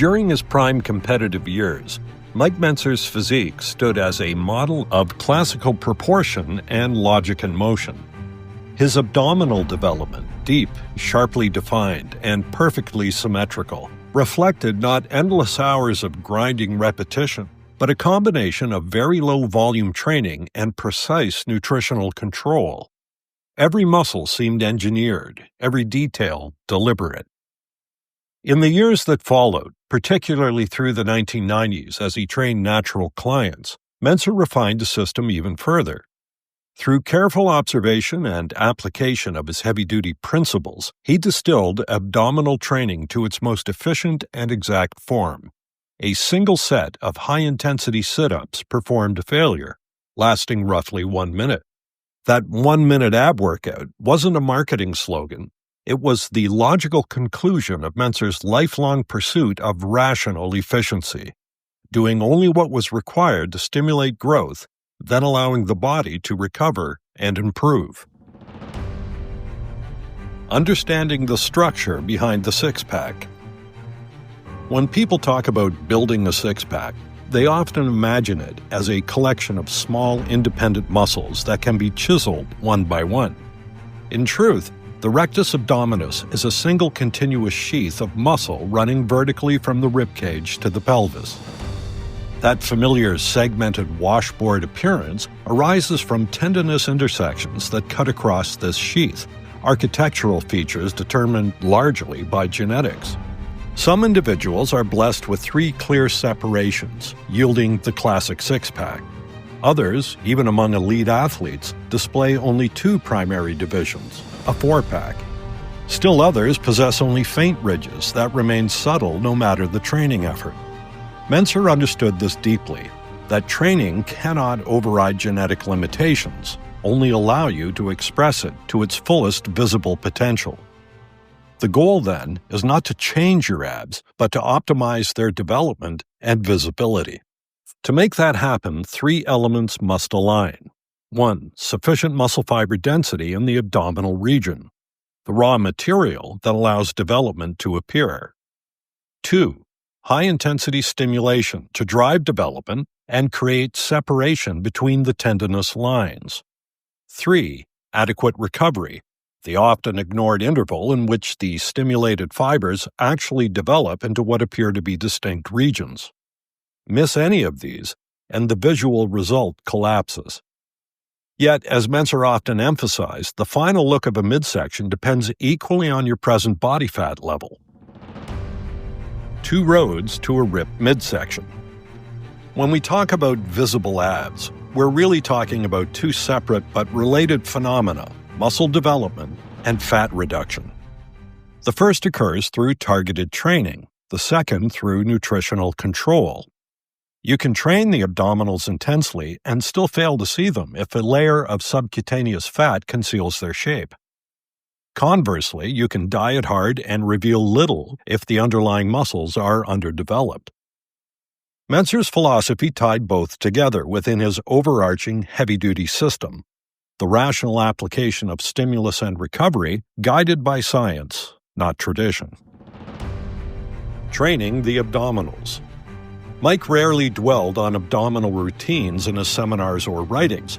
During his prime competitive years, Mike Mentzer's physique stood as a model of classical proportion and logic in motion. His abdominal development, deep, sharply defined, and perfectly symmetrical, reflected not endless hours of grinding repetition, but a combination of very low-volume training and precise nutritional control. Every muscle seemed engineered, every detail deliberate. In the years that followed, particularly through the 1990s as he trained natural clients, Mentzer refined the system even further. Through careful observation and application of his heavy-duty principles, he distilled abdominal training to its most efficient and exact form. A single set of high-intensity sit-ups performed to failure, lasting roughly 1 minute. That 1-minute ab workout wasn't a marketing slogan. It was the logical conclusion of Mentzer's lifelong pursuit of rational efficiency, doing only what was required to stimulate growth, then allowing the body to recover and improve. Understanding the structure behind the six-pack. When people talk about building a six-pack, they often imagine it as a collection of small, independent muscles that can be chiseled one by one. In truth, the rectus abdominis is a single continuous sheath of muscle running vertically from the ribcage to the pelvis. That familiar segmented washboard appearance arises from tendinous intersections that cut across this sheath, architectural features determined largely by genetics. Some individuals are blessed with 3 clear separations, yielding the classic six-pack. Others, even among elite athletes, display only 2 primary divisions, a 4-pack. Still others possess only faint ridges that remain subtle no matter the training effort. Mentzer understood this deeply, that training cannot override genetic limitations, only allow you to express it to its fullest visible potential. The goal, then, is not to change your abs, but to optimize their development and visibility. To make that happen, 3 elements must align. 1. Sufficient muscle fiber density in the abdominal region, the raw material that allows development to appear. 2. High-intensity stimulation to drive development and create separation between the tendinous lines. 3. Adequate recovery, the often ignored interval in which the stimulated fibers actually develop into what appear to be distinct regions. Miss any of these, and the visual result collapses. Yet, as Mentzer often emphasized, the final look of a midsection depends equally on your present body fat level. 2 roads to a ripped midsection. When we talk about visible abs, we're really talking about 2 separate but related phenomena: muscle development and fat reduction. The first occurs through targeted training, the second through nutritional control. You can train the abdominals intensely and still fail to see them if a layer of subcutaneous fat conceals their shape. Conversely, you can diet hard and reveal little if the underlying muscles are underdeveloped. Mentzer's philosophy tied both together within his overarching heavy-duty system, the rational application of stimulus and recovery guided by science, not tradition. Training the abdominals. Mike rarely dwelled on abdominal routines in his seminars or writings.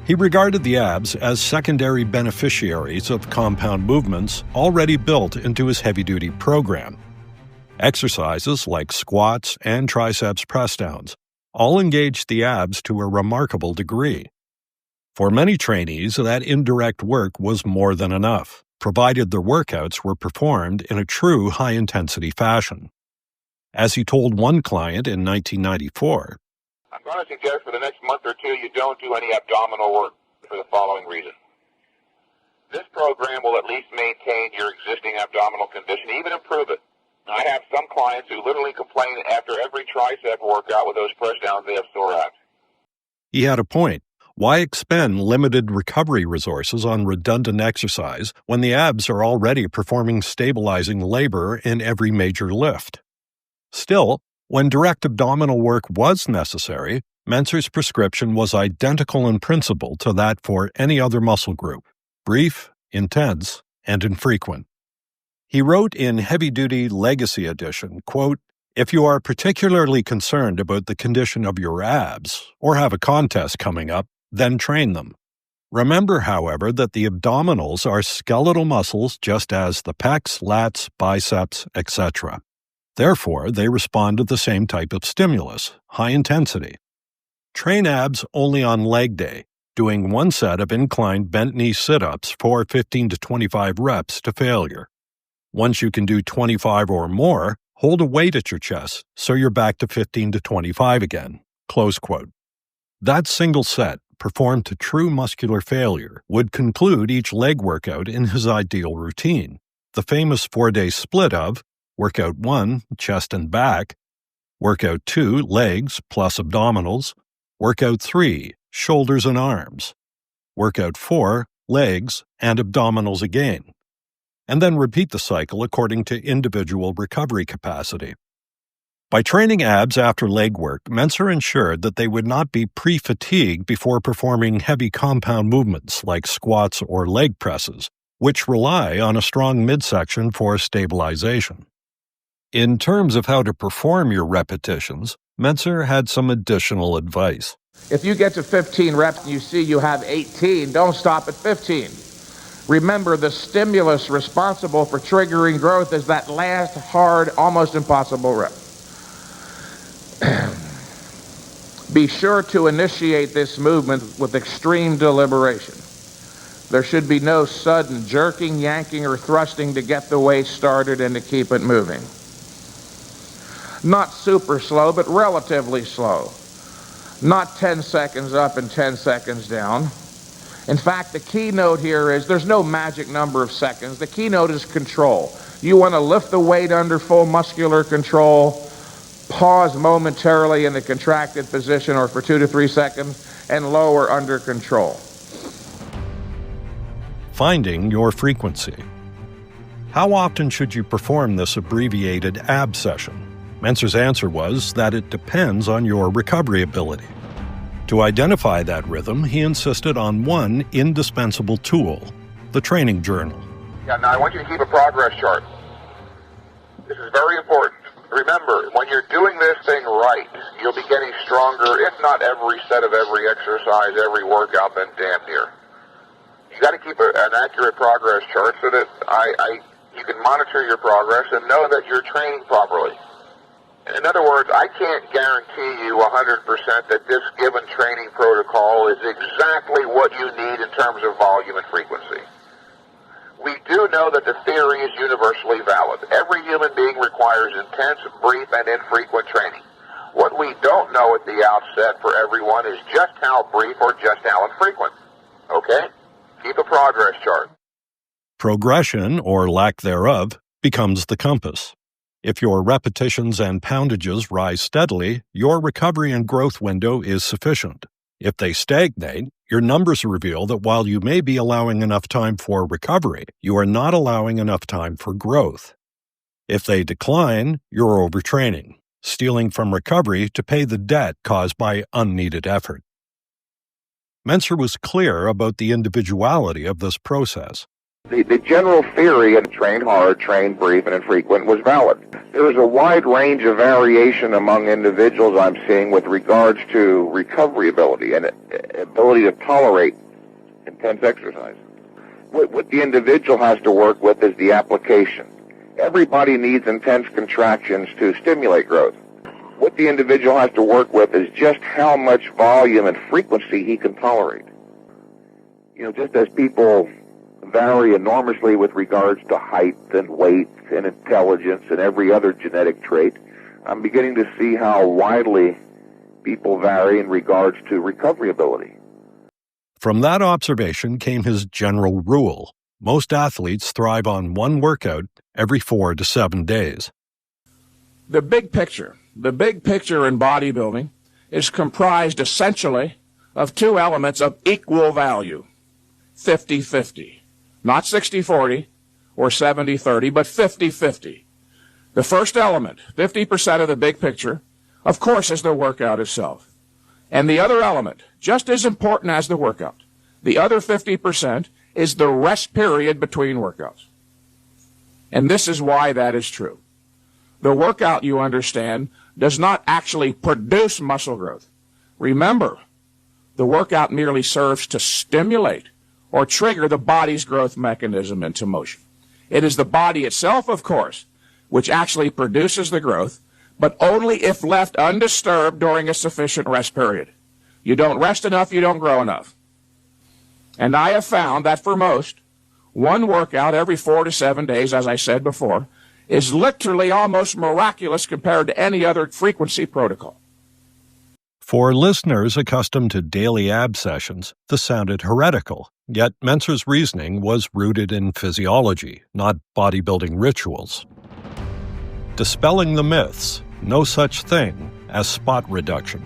He regarded the abs as secondary beneficiaries of compound movements already built into his heavy-duty program. Exercises like squats and triceps press-downs all engaged the abs to a remarkable degree. For many trainees, that indirect work was more than enough, provided their workouts were performed in a true high-intensity fashion. As he told one client in 1994, I'm going to suggest for the next month or 2 you don't do any abdominal work for the following reason. This program will at least maintain your existing abdominal condition, even improve it. I have some clients who literally complain that after every tricep workout with those press downs, they have sore abs. He had a point. Why expend limited recovery resources on redundant exercise when the abs are already performing stabilizing labor in every major lift? Still, when direct abdominal work was necessary, Mentzer's prescription was identical in principle to that for any other muscle group: brief, intense, and infrequent. He wrote in Heavy Duty Legacy Edition, quote, If you are particularly concerned about the condition of your abs or have a contest coming up, then train them. Remember, however, that the abdominals are skeletal muscles just as the pecs, lats, biceps, etc. Therefore, they respond to the same type of stimulus, high intensity. Train abs only on leg day, doing one set of inclined bent knee sit-ups for 15 to 25 reps to failure. Once you can do 25 or more, hold a weight at your chest so you're back to 15 to 25 again. Close quote. That single set, performed to true muscular failure, would conclude each leg workout in his ideal routine. The famous 4-day split of Workout 1, chest and back, Workout 2, legs plus abdominals, Workout 3, shoulders and arms, Workout 4, legs and abdominals again, and then repeat the cycle according to individual recovery capacity. By training abs after leg work, Mentzer ensured that they would not be pre-fatigued before performing heavy compound movements like squats or leg presses, which rely on a strong midsection for stabilization. In terms of how to perform your repetitions, Mentzer had some additional advice. If you get to 15 reps and you see you have 18, don't stop at 15. Remember, the stimulus responsible for triggering growth is that last hard, almost impossible rep. Be sure to initiate this movement with extreme deliberation. There should be no sudden jerking, yanking, or thrusting to get the weight started and to keep it moving. Not super slow, but relatively slow. Not 10 seconds up and 10 seconds down. In fact, the keynote here is there's no magic number of seconds. The keynote is control. You want to lift the weight under full muscular control, pause momentarily in the contracted position or for 2 to 3 seconds, and lower under control. Finding your frequency. How often should you perform this abbreviated ab session? Mentzer's answer was that it depends on your recovery ability. To identify that rhythm, he insisted on one indispensable tool, the training journal. Yeah, now I want you to keep a progress chart. This is very important. Remember, when you're doing this thing right, you'll be getting stronger, if not every set of every exercise, every workout, then damn near. You got to keep an accurate progress chart so that you can monitor your progress and know that you're training properly. In other words, I can't guarantee you 100% that this given training protocol is exactly what you need in terms of volume and frequency. We do know that the theory is universally valid. Every human being requires intense, brief, and infrequent training. What we don't know at the outset for everyone is just how brief or just how infrequent. Okay? Keep a progress chart. Progression, or lack thereof, becomes the compass. If your repetitions and poundages rise steadily, your recovery and growth window is sufficient. If they stagnate, your numbers reveal that while you may be allowing enough time for recovery, you are not allowing enough time for growth. If they decline, you're overtraining, stealing from recovery to pay the debt caused by unneeded effort. Mentzer was clear about the individuality of this process. The general theory of train hard, train brief, and infrequent was valid. There is a wide range of variation among individuals I'm seeing with regards to recovery ability and ability to tolerate intense exercise. What the individual has to work with is the application. Everybody needs intense contractions to stimulate growth. What the individual has to work with is just how much volume and frequency he can tolerate. Just as people vary enormously with regards to height and weight and intelligence and every other genetic trait, I'm beginning to see how widely people vary in regards to recovery ability. From that observation came his general rule. Most athletes thrive on one workout every 4 to 7 days. The big picture in bodybuilding is comprised essentially of two elements of equal value, 50-50. Not 60-40 or 70-30, but 50-50. The first element, 50% of the big picture, of course, is the workout itself. And the other element, just as important as the workout, the other 50% is the rest period between workouts. And this is why that is true. The workout, you understand, does not actually produce muscle growth. Remember, the workout merely serves to stimulate or trigger the body's growth mechanism into motion. It is the body itself, of course, which actually produces the growth, but only if left undisturbed during a sufficient rest period. You don't rest enough, you don't grow enough. And I have found that for most, one workout every 4 to 7 days, as I said before, is literally almost miraculous compared to any other frequency protocol. For listeners accustomed to daily ab sessions, this sounded heretical, yet Mentzer's reasoning was rooted in physiology, not bodybuilding rituals. Dispelling the myths, no such thing as spot reduction.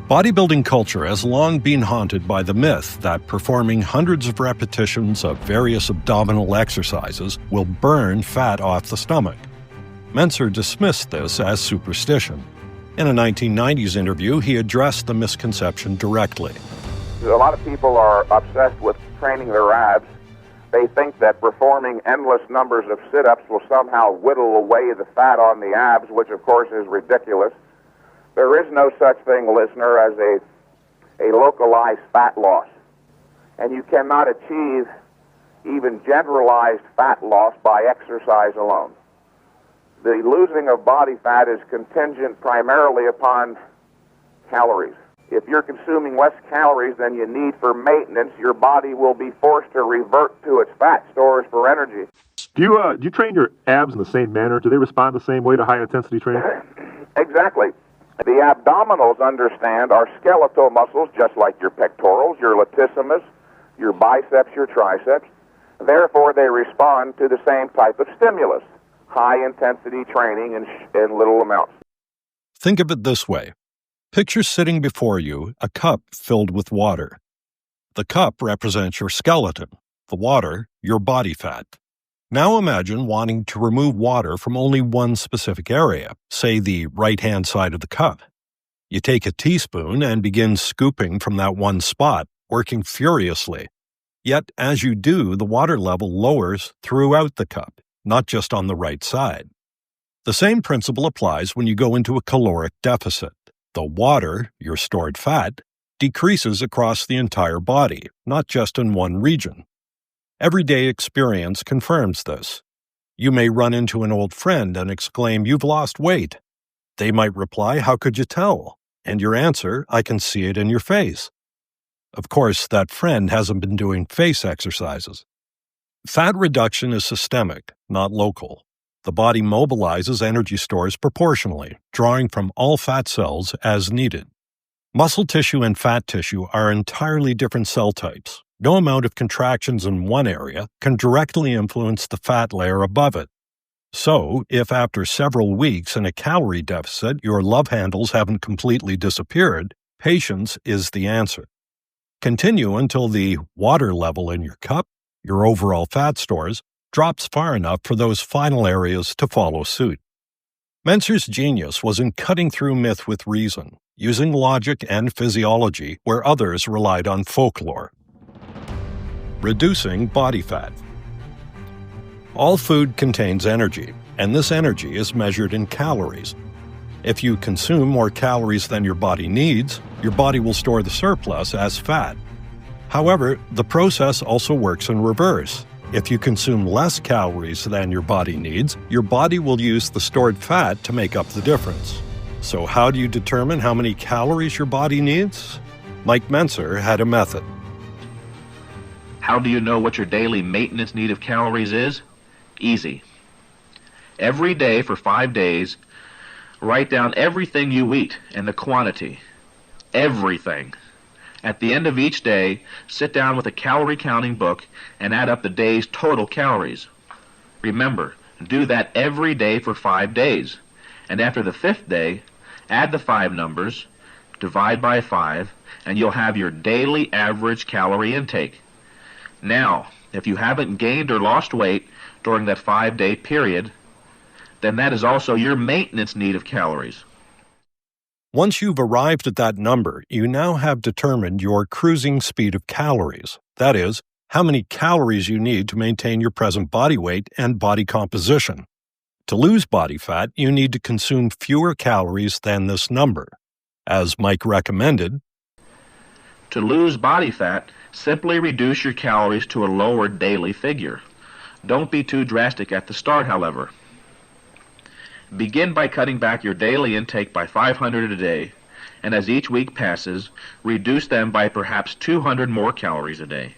Bodybuilding culture has long been haunted by the myth that performing hundreds of repetitions of various abdominal exercises will burn fat off the stomach. Mentzer dismissed this as superstition. In a 1990s interview, he addressed the misconception directly. A lot of people are obsessed with training their abs. They think that performing endless numbers of sit-ups will somehow whittle away the fat on the abs, which of course is ridiculous. There is no such thing, listener, as a localized fat loss. And you cannot achieve even generalized fat loss by exercise alone. The losing of body fat is contingent primarily upon calories. If you're consuming less calories than you need for maintenance, your body will be forced to revert to its fat stores for energy. Do you train your abs in the same manner? Do they respond the same way to high-intensity training? Exactly. The abdominals, understand, are skeletal muscles, just like your pectorals, your latissimus, your biceps, your triceps. Therefore, they respond to the same type of stimulus, high-intensity training in little amounts. Think of it this way. Picture sitting before you a cup filled with water. The cup represents your skeleton, the water, your body fat. Now imagine wanting to remove water from only one specific area, say the right-hand side of the cup. You take a teaspoon and begin scooping from that one spot, working furiously. Yet, as you do, the water level lowers throughout the cup, not just on the right side. The same principle applies when you go into a caloric deficit. The water, your stored fat, decreases across the entire body, not just in one region. Everyday experience confirms this. You may run into an old friend and exclaim, "You've lost weight." They might reply, "How could you tell?" And your answer, "I can see it in your face." Of course, that friend hasn't been doing face exercises. Fat reduction is systemic, not local. The body mobilizes energy stores proportionally, drawing from all fat cells as needed. Muscle tissue and fat tissue are entirely different cell types. No amount of contractions in one area can directly influence the fat layer above it. So, if after several weeks in a calorie deficit your love handles haven't completely disappeared, patience is the answer. Continue until the water level in your cup, your overall fat stores, drops far enough for those final areas to follow suit. Mentzer's genius was in cutting through myth with reason, using logic and physiology where others relied on folklore. Reducing body fat. All food contains energy, and this energy is measured in calories. If you consume more calories than your body needs, your body will store the surplus as fat. However, the process also works in reverse. If you consume less calories than your body needs, your body will use the stored fat to make up the difference. So how do you determine how many calories your body needs? Mike Mentzer had a method. How do you know what your daily maintenance need of calories is? Easy. Every day for 5 days, write down everything you eat and the quantity. Everything. At the end of each day, sit down with a calorie counting book and add up the day's total calories. Remember, do that every day for 5 days. And after the 5th day, add the 5 numbers, divide by 5, and you'll have your daily average calorie intake. Now, if you haven't gained or lost weight during that 5-day period, then that is also your maintenance need of calories. Once you've arrived at that number, you now have determined your cruising speed of calories. That is, how many calories you need to maintain your present body weight and body composition. To lose body fat, you need to consume fewer calories than this number. As Mike recommended, to lose body fat, simply reduce your calories to a lower daily figure. Don't be too drastic at the start, however. Begin by cutting back your daily intake by 500 a day, and as each week passes, reduce them by perhaps 200 more calories a day.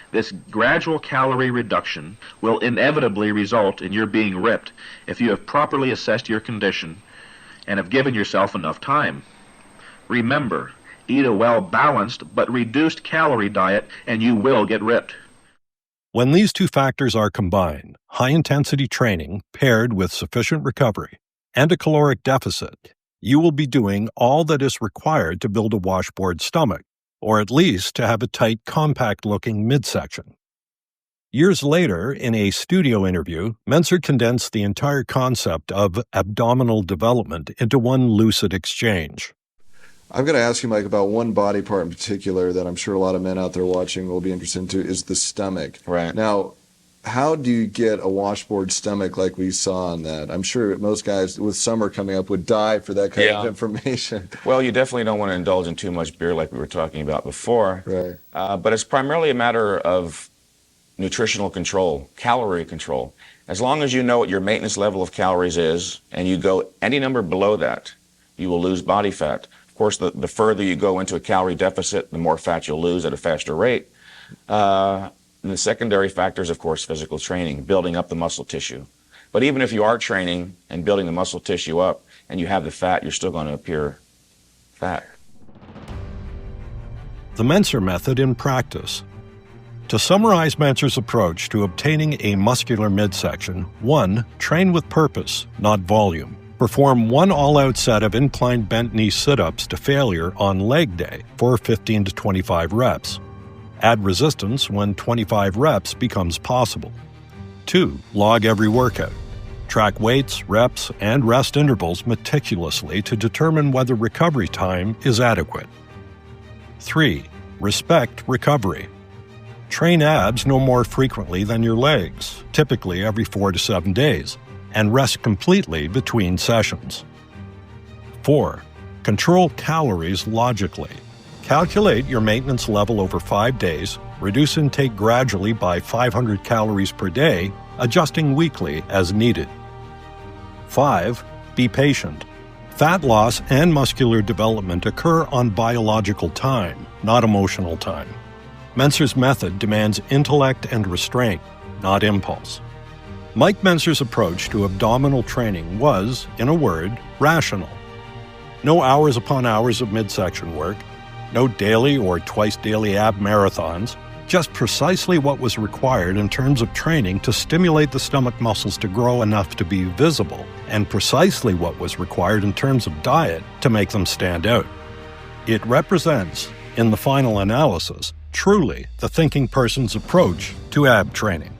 This gradual calorie reduction will inevitably result in your being ripped if you have properly assessed your condition and have given yourself enough time. Remember, eat a well-balanced but reduced calorie diet and you will get ripped. When these two factors are combined, high-intensity training paired with sufficient recovery and a caloric deficit, you will be doing all that is required to build a washboard stomach, or at least to have a tight, compact-looking midsection. Years later, in a studio interview, Mentzer condensed the entire concept of abdominal development into one lucid exchange. I'm going to ask you, Mike, about one body part in particular that I'm sure a lot of men out there watching will be interested into is the stomach. Right. Now, how do you get a washboard stomach like we saw on that? I'm sure most guys with summer coming up would die for that kind of information. Well, you definitely don't want to indulge in too much beer like we were talking about before. Right. But it's primarily a matter of nutritional control, calorie control. As long as you know what your maintenance level of calories is and you go any number below that, you will lose body fat. Of course, the further you go into a calorie deficit, the more fat you'll lose at a faster rate. And the secondary factor is, of course, physical training, building up the muscle tissue. But even if you are training and building the muscle tissue up and you have the fat, you're still going to appear fat. The Mentzer method in practice. To summarize Mentzer's approach to obtaining a muscular midsection, 1. Train with purpose, not volume. Perform one all-out set of inclined bent knee sit-ups to failure on leg day for 15 to 25 reps. Add resistance when 25 reps becomes possible. 2. Log every workout. Track weights, reps, and rest intervals meticulously to determine whether recovery time is adequate. 3. Respect recovery. Train abs no more frequently than your legs, typically every 4 to 7 days, and rest completely between sessions. 4. Control calories logically. Calculate your maintenance level over 5 days, reduce intake gradually by 500 calories per day, adjusting weekly as needed. 5. Be patient. Fat loss and muscular development occur on biological time, not emotional time. Mentzer's method demands intellect and restraint, not impulse. Mike Mentzer's approach to abdominal training was, in a word, rational. No hours upon hours of midsection work, no daily or twice-daily ab marathons, just precisely what was required in terms of training to stimulate the stomach muscles to grow enough to be visible, and precisely what was required in terms of diet to make them stand out. It represents, in the final analysis, truly the thinking person's approach to ab training.